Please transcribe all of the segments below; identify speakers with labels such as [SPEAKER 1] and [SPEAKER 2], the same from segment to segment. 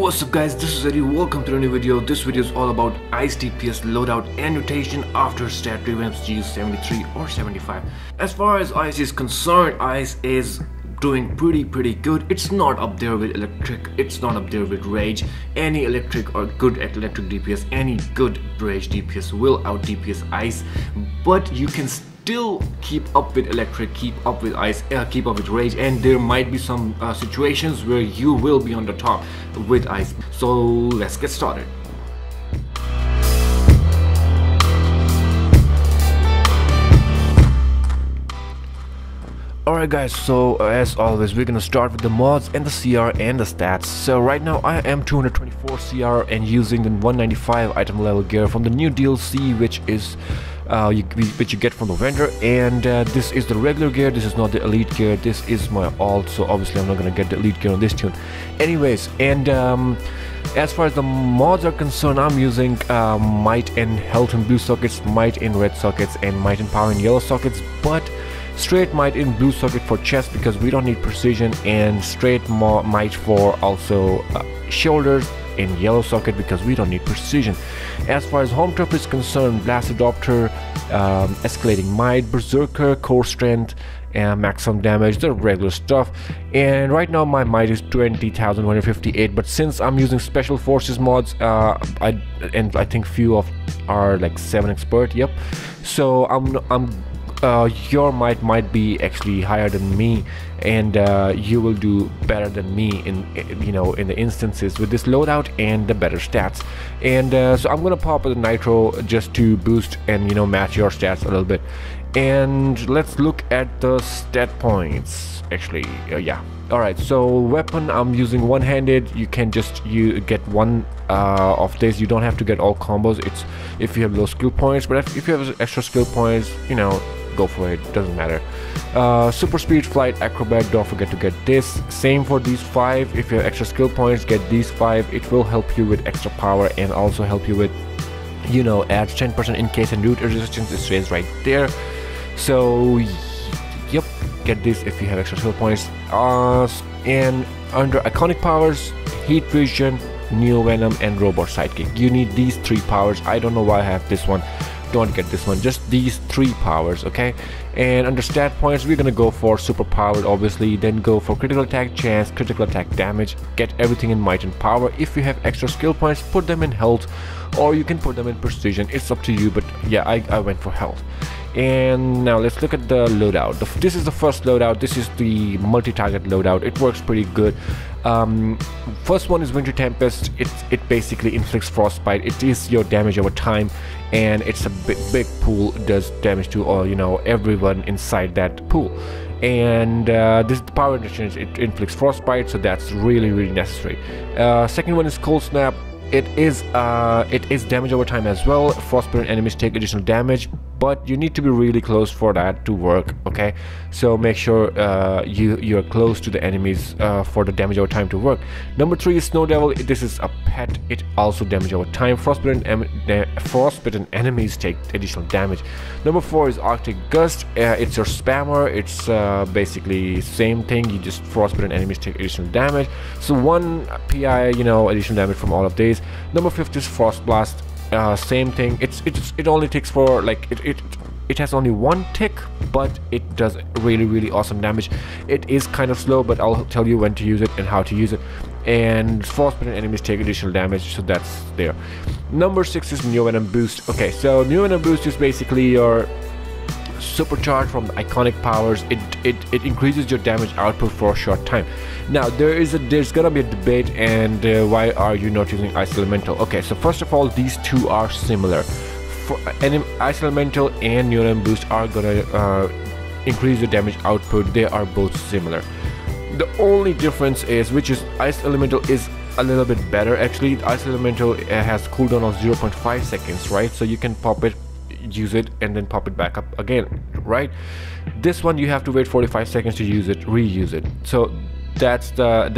[SPEAKER 1] What's up guys, this is Eddie. Welcome to a new video. This video is all about Ice DPS loadout and mutation after StatsRevamp's GU73 or 75. As far as Ice is concerned, Ice is doing pretty good. It's not up there with electric, it's not up there with rage. Any electric or good at electric DPS, any good rage DPS will out DPS Ice, but you can still keep up with electric, keep up with ice, keep up with rage, and there might be some situations where you will be on the top with ice. So let's get started. Alright guys, so as always we're gonna start with the mods and the CR and the stats. So right now I am 224 CR and using the 195 item level gear from the new DLC, which is which you get from the vendor, and this is the regular gear. This is not the elite gear, this is my alt, so obviously I'm not gonna get the elite gear on this tune. Anyways, and as far as the mods are concerned, I'm using might and health in blue sockets, might in red sockets, and might and power in yellow sockets, but straight might in blue socket for chest because we don't need precision, and straight might for also shoulders in yellow socket because we don't need precision. As far as home turf is concerned, blast adopter, escalating might, berserker, core strength, and maximum damage, the regular stuff. And right now my might is 20,158, but since I'm using special forces mods, I think few of are like 7 expert, yep, so your might be actually higher than me, and you will do better than me in in the instances with this loadout and the better stats. And so I'm gonna pop the nitro just to boost and match your stats a little bit. And let's look at the stat points actually. Yeah, all right, so weapon I'm using one-handed. You can just get one of this. You don't have to get all combos. It's if you have low skill points, but if you have extra skill points, go for it, doesn't matter. Super speed, flight, acrobat, don't forget to get this. Same for these 5. If you have extra skill points, get these 5. It will help you with extra power and also help you with adds 10% in case and root resistance. It says right there. So yep, get this if you have extra skill points. And under iconic powers, heat vision, neo venom, and robot sidekick, you need these 3 powers. I don't know why I have this one. Don't get this one, just these 3 powers, okay? And under stat points we're gonna go for super powered, obviously, then go for critical attack chance, critical attack damage, get everything in might and power. If you have extra skill points, put them in health, or you can put them in precision, it's up to you, but yeah, I went for health. And now let's look at the loadout. This is the first loadout. This is the multi-target loadout. It works pretty good. First one is Winter Tempest. It basically inflicts frostbite. It is your damage over time, and it's a big pool. It does damage to all everyone inside that pool. And this is the power interchange. It inflicts frostbite, so that's really necessary. Second one is Cold Snap. It is damage over time as well. Frostbitten enemies take additional damage, but you need to be really close for that to work, okay? So make sure you're close to the enemies for the damage over time to work. Number 3 is Snow Devil. This is a pet. It also damage over time. Frostbitten enemies take additional damage. Number 4 is Arctic Gust. It's your spammer. It's basically same thing. You just frostbitten enemies take additional damage. So 1 PI, additional damage from all of these. Number 5 is Frost Blast. Same thing. It only ticks for like it has only 1 tick, but it does really awesome damage. It is kind of slow, but I'll tell you when to use it and how to use it. And frostbitten enemies take additional damage, so that's there. Number 6 is Neo Venom Boost. Okay, so Neo Venom Boost is basically your supercharge from the iconic powers. It increases your damage output for a short time. Now there's gonna be a debate, and why are you not using Ice Elemental? Okay, so first of all, these two are similar. For Ice Elemental and Neo Venom Boost are gonna increase your damage output. They are both similar. The only difference is Ice Elemental is a little bit better actually. Ice Elemental has cooldown of 0.5 seconds, right? So you can pop it, use it, and then pop it back up again, right? This one you have to wait 45 seconds to use it, reuse it. So that's the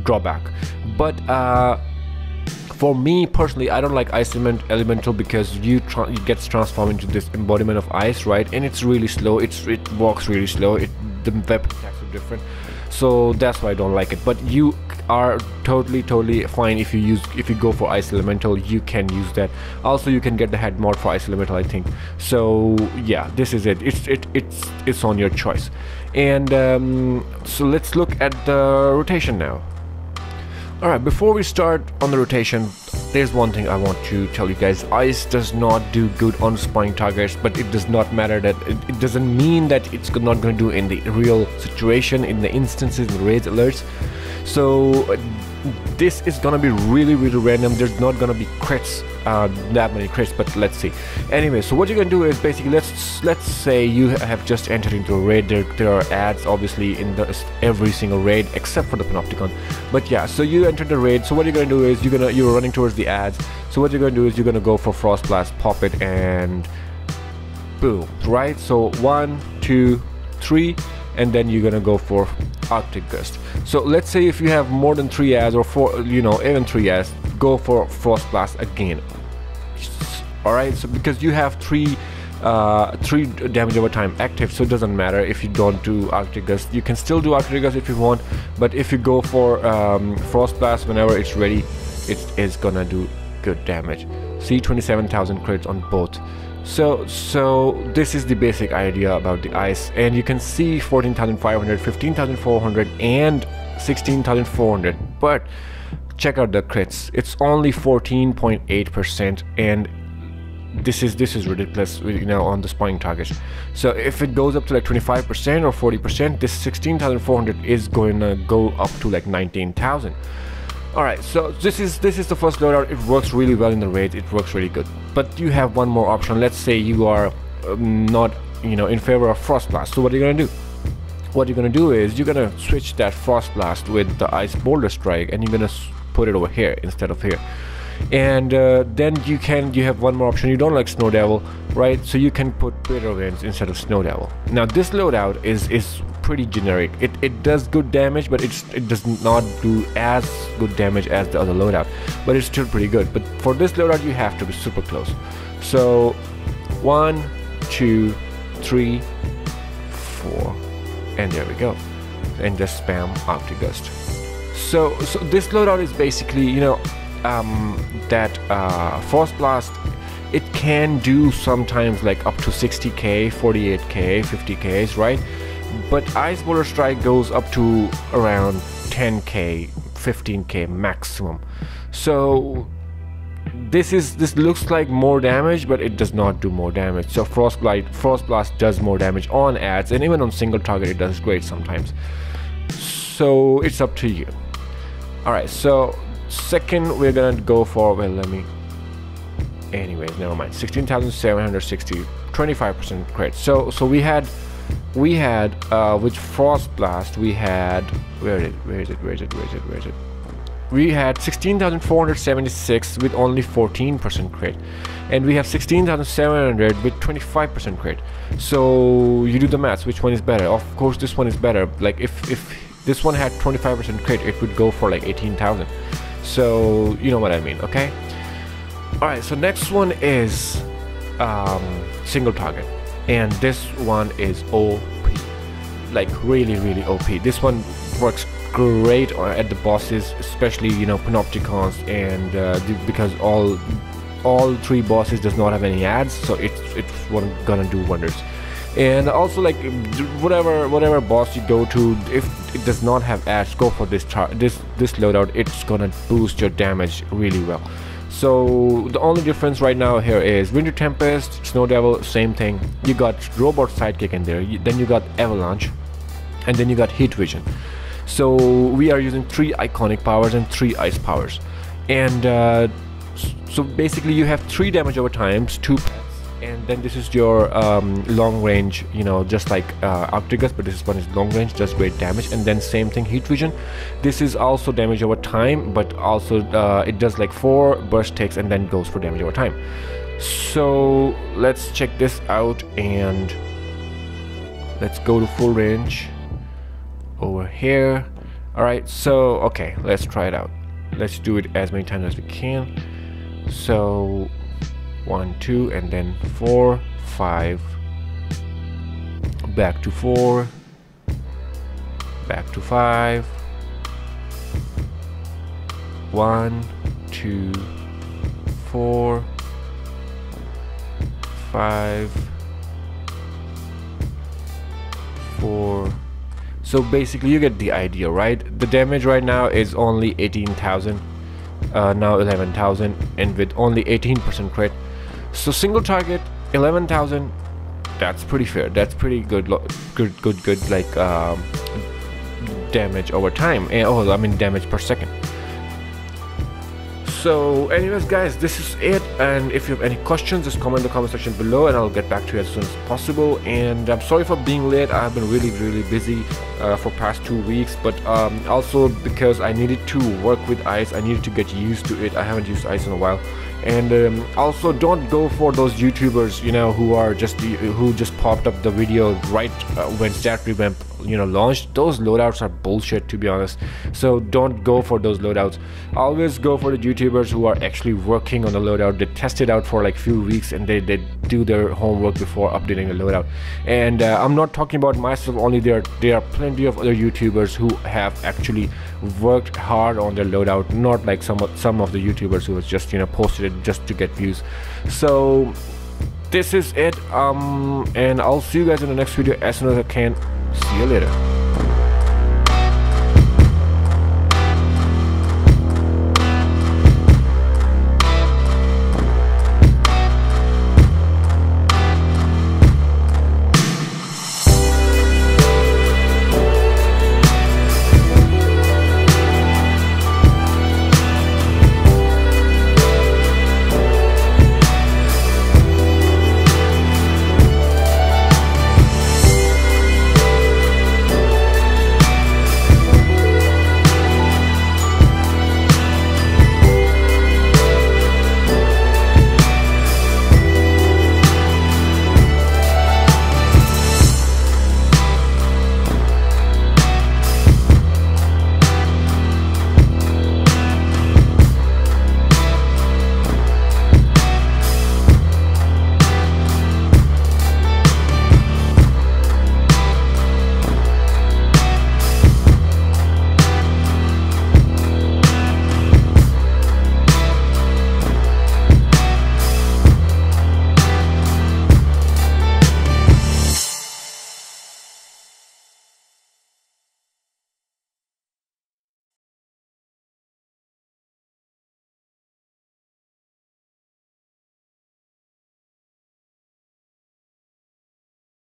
[SPEAKER 1] drawback. But for me personally, I don't like Ice Elemental because it gets transformed into this embodiment of ice, right? And it's really slow. It walks really slow. The weapon attacks are different. so that's why I don't like it. But you are totally fine if you go for Ice Elemental. You can use that. Also, you can get the head mod for Ice Elemental, I think. So yeah, this is it. It's on your choice. And so let's look at the rotation now. Alright, before we start on the rotation, there's one thing I want to tell you guys. Ice does not do good on spawning targets, but it does not matter that it doesn't mean that it's not going to do in the real situation, in the instances, in the raids alerts. So this is gonna be really random. There's not gonna be crits, that many crits, but let's see. Anyway, so what you're gonna do is basically, let's say you have just entered into a raid. There are ads obviously in every single raid except for the Panopticon. But yeah, so you entered the raid. So what you're gonna do is you're running towards the ads. So what you're gonna do is you're gonna go for Frost Blast, pop it, and boom, right? So 1, 2, 3, and then you're gonna go for Arctic Gust. So let's say if you have more than 3 ads or 4, even 3 ads, go for Frost Blast again. Alright, so because you have 3 damage over time active, so it doesn't matter if you don't do Arctic Gust. You can still do Arctic Gust if you want, but if you go for Frost Blast whenever it's ready, it is gonna do good damage. See, 27,000 crits on both. So this is the basic idea about the ice, and you can see 14,500, 15,400, and 16,400. But check out the crits. It's only 14.8%, and this is ridiculous, on the spawning targets. So if it goes up to like 25% or 40%, this 16,400 is going to go up to like 19,000. Alright, so this is the first loadout. It works really well in the raid. It works really good. But you have one more option. Let's say you are not in favor of Frost Blast. So what are you gonna do? What you're gonna do is you're gonna switch that Frost Blast with the Ice Boulder Strike, and you're gonna put it over here instead of here. And then you have one more option. You don't like Snow Devil, right? So you can put Bitter Winds instead of Snow Devil. Now this loadout is pretty generic. It does good damage, but it does not do as good damage as the other loadout, but it's still pretty good. But for this loadout you have to be super close. So 1, 2, 3, 4, and there we go. And just spam Arctic Gust. So this loadout is basically that Frost Blast, it can do sometimes like up to 60k, 48k, 50k, right? But Ice Boulder Strike goes up to around 10k, 15k maximum. So this looks like more damage, but it does not do more damage. So Frost Blast does more damage on ads, and even on single target it does great sometimes. So it's up to you. Alright, so second we're gonna go for, anyways, never mind, 16,760, 25% crit. So we had with Frost Blast we had, where is it? We had 16,476 with only 14% crit, and we have 16,700 with 25% crit. So you do the maths, which one is better? Of course this one is better. Like if this one had 25% crit, it would go for like 18,000. So you know what I mean, okay? Alright, so next one is single target, and this one is OP, like really OP. This one works great at the bosses, especially Panopticons, and because all 3 bosses does not have any ads, so it's gonna do wonders. And also, like, whatever boss you go to, if it does not have ads, go for this loadout. It's gonna boost your damage really well. So the only difference right now here is Winter Tempest, Snow Devil, same thing. You got Robot Sidekick in there, then you got Avalanche, and then you got Heat Vision. So we are using 3 iconic powers and 3 ice powers, and so basically you have 3 damage over times, 2 pets, and then this is your long range, just like Arctic Gust, but this one is long range, just great damage. And then same thing, Heat Vision. This is also damage over time, but also it does like 4 burst takes and then goes for damage over time. So let's check this out, and let's go to full range over here. Alright, so okay, let's try it out. Let's do it as many times as we can. So 1, 2, and then 4, 5, back to 4, back to 5, 1, 2, 4, 5, 4. So basically you get the idea, right? The damage right now is only 18,000, now 11,000, and with only 18% crit. So single target 11,000, that's pretty fair. That's pretty good, good like damage over time. And oh, I mean damage per second. So anyways guys, this is it, and if you have any questions, just comment in the comment section below and I'll get back to you as soon as possible. And I'm sorry for being late. I've been really busy for past 2 weeks, but also because I needed to work with ice, I needed to get used to it. I haven't used ice in a while. And also don't go for those YouTubers, you know, who just popped up the video right when StatsRevamp, you know, launched. Those loadouts are bullshit, to be honest. So don't go for those loadouts. Always go for the YouTubers who are actually working on the loadout. They test it out for like few weeks and they do their homework before updating the loadout. And I'm not talking about myself only. There are plenty of other YouTubers who have actually worked hard on their loadout, not like some of the YouTubers who was just, you know, posted it just to get views. So this is it, and I'll see you guys in the next video as soon as I can. See you later.